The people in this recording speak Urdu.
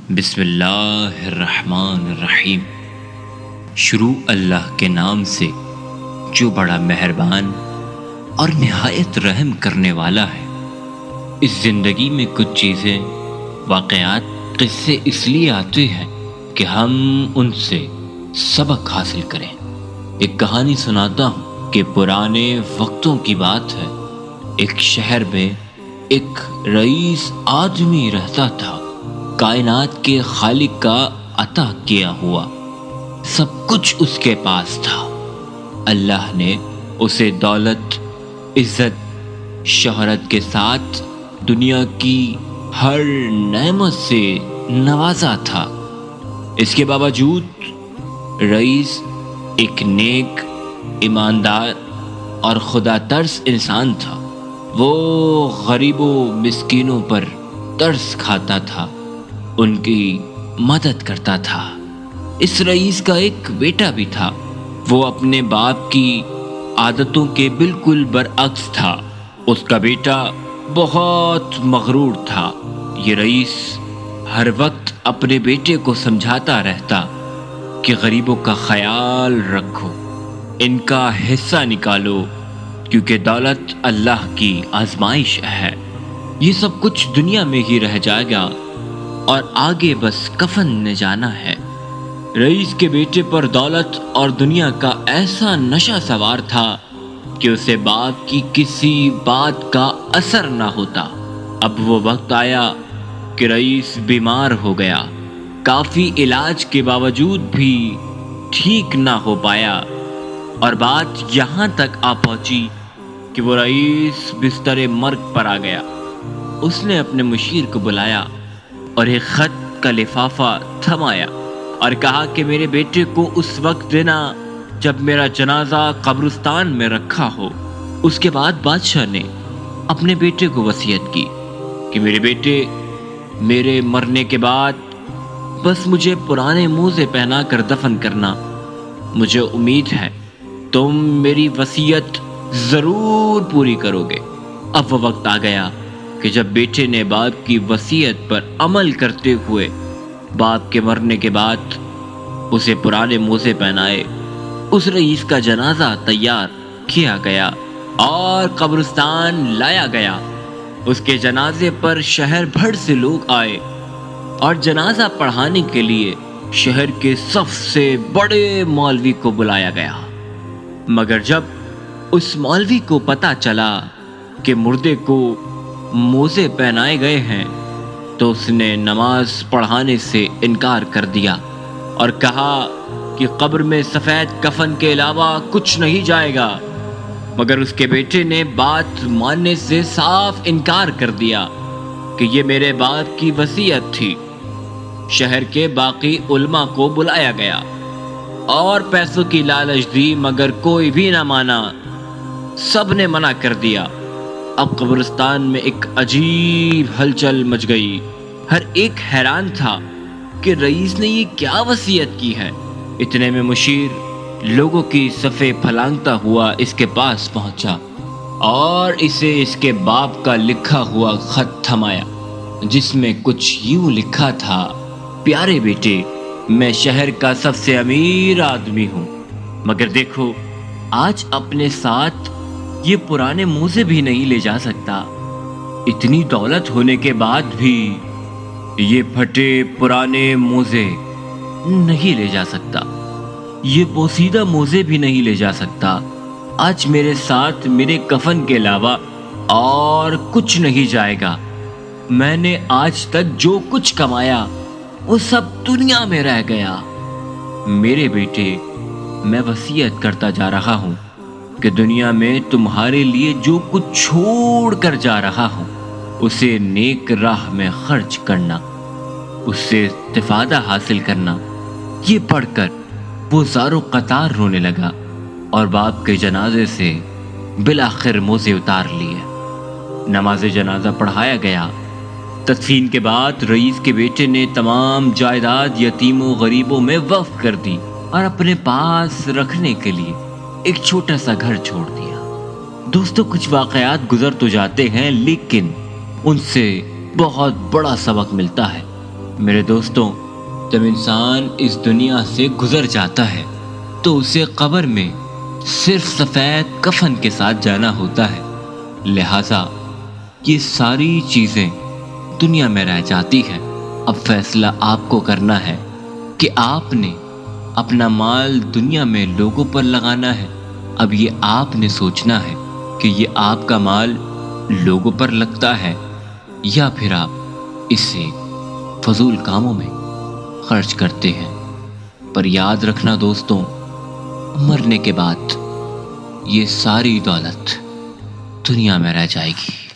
بسم اللہ الرحمن الرحیم۔ شروع اللہ کے نام سے جو بڑا مہربان اور نہایت رحم کرنے والا ہے۔ اس زندگی میں کچھ چیزیں، واقعات، قصے اس لیے آتے ہیں کہ ہم ان سے سبق حاصل کریں۔ ایک کہانی سناتا ہوں کہ پرانے وقتوں کی بات ہے۔ ایک شہر میں ایک رئیس آدمی رہتا تھا، کائنات کے خالق کا عطا کیا ہوا سب کچھ اس کے پاس تھا۔ اللہ نے اسے دولت، عزت، شہرت کے ساتھ دنیا کی ہر نعمت سے نوازا تھا۔ اس کے باوجود رئیس ایک نیک، ایماندار اور خدا ترس انسان تھا۔ وہ غریبوں، مسکینوں پر ترس کھاتا تھا، ان کی مدد کرتا تھا۔ اس رئیس کا ایک بیٹا بھی تھا۔ وہ اپنے باپ کی عادتوں کے بالکل برعکس تھا۔ اس کا بیٹا بہت مغرور تھا۔ یہ رئیس ہر وقت اپنے بیٹے کو سمجھاتا رہتا کہ غریبوں کا خیال رکھو، ان کا حصہ نکالو، کیونکہ دولت اللہ کی آزمائش ہے۔ یہ سب کچھ دنیا میں ہی رہ جائے گا اور آگے بس کفن نے جانا ہے۔ رئیس کے بیٹے پر دولت اور دنیا کا ایسا نشہ سوار تھا کہ اسے باپ کی کسی بات کا اثر نہ ہوتا۔ اب وہ وقت آیا کہ رئیس بیمار ہو گیا۔ کافی علاج کے باوجود بھی ٹھیک نہ ہو پایا، اور بات یہاں تک آ پہنچی کہ وہ رئیس بستر مرگ پر آ گیا۔ اس نے اپنے مشیر کو بلایا اور ایک خط کا لفافہ تھمایا اور کہا کہ میرے بیٹے کو اس وقت دینا جب میرا جنازہ قبرستان میں رکھا ہو۔ اس کے بعد بادشاہ نے اپنے بیٹے کو وصیت کی کہ میرے بیٹے، میرے مرنے کے بعد بس مجھے پرانے موزے پہنا کر دفن کرنا۔ مجھے امید ہے تم میری وصیت ضرور پوری کرو گے۔ اب وہ وقت آ گیا کہ جب بیٹے نے باپ کی وصیت پر عمل کرتے ہوئے باپ کے مرنے کے بعد اسے پرانے موزے پہنائے، اس رئیس کا جنازہ تیار کیا گیا اور قبرستان لایا گیا۔ اس کے جنازے پر شہر بھر سے لوگ آئے اور جنازہ پڑھانے کے لیے شہر کے سب سے بڑے مولوی کو بلایا گیا۔ مگر جب اس مولوی کو پتہ چلا کہ مردے کو موزے پہنائے گئے ہیں تو اس نے نماز پڑھانے سے انکار کر دیا اور کہا کہ قبر میں سفید کفن کے علاوہ کچھ نہیں جائے گا۔ مگر اس کے بیٹے نے بات ماننے سے صاف انکار کر دیا کہ یہ میرے باپ کی وصیت تھی۔ شہر کے باقی علماء کو بلایا گیا اور پیسوں کی لالچ دی، مگر کوئی بھی نہ مانا، سب نے منع کر دیا۔ اب قبرستان میں ایک عجیب ہلچل مچ گئی۔ ہر ایک حیران تھا کہ رئیس نے یہ کیا وصیت کی ہے۔ اتنے میں مشیر لوگوں کی صفیں پھلانگتا ہوا اس کے پاس پہنچا اور اسے اس کے باپ کا لکھا ہوا خط تھمایا، جس میں کچھ یوں لکھا تھا: پیارے بیٹے، میں شہر کا سب سے امیر آدمی ہوں، مگر دیکھو آج اپنے ساتھ یہ پرانے موزے بھی نہیں لے جا سکتا۔ اتنی دولت ہونے کے بعد بھی یہ پھٹے پرانے موزے نہیں لے جا سکتا، یہ بوسیدہ موزے بھی نہیں لے جا سکتا۔ آج میرے ساتھ میرے کفن کے علاوہ اور کچھ نہیں جائے گا۔ میں نے آج تک جو کچھ کمایا وہ سب دنیا میں رہ گیا۔ میرے بیٹے، میں وصیت کرتا جا رہا ہوں کہ دنیا میں تمہارے لیے جو کچھ چھوڑ کر جا رہا ہوں اسے نیک راہ میں خرچ کرنا، اس سے استفادہ حاصل کرنا۔ یہ پڑھ کر وہ زاروں قطار رونے لگا اور باپ کے جنازے سے بالآخر موزے اتار لیے۔ نماز جنازہ پڑھایا گیا۔ تدفین کے بعد رئیس کے بیٹے نے تمام جائیداد یتیموں غریبوں میں وقف کر دی اور اپنے پاس رکھنے کے لیے ایک چھوٹا سا گھر چھوڑ دیا۔ دوستو، کچھ واقعات گزر تو جاتے ہیں لیکن ان سے بہت بڑا سبق ملتا ہے۔ میرے دوستوں، جب انسان اس دنیا سے گزر جاتا ہے تو اسے قبر میں صرف سفید کفن کے ساتھ جانا ہوتا ہے، لہٰذا یہ ساری چیزیں دنیا میں رہ جاتی ہیں۔ اب فیصلہ آپ کو کرنا ہے کہ آپ نے اپنا مال دنیا میں لوگوں پر لگانا ہے۔ اب یہ آپ نے سوچنا ہے کہ یہ آپ کا مال لوگوں پر لگتا ہے یا پھر آپ اسے فضول کاموں میں خرچ کرتے ہیں۔ پر یاد رکھنا دوستوں، مرنے کے بعد یہ ساری دولت دنیا میں رہ جائے گی۔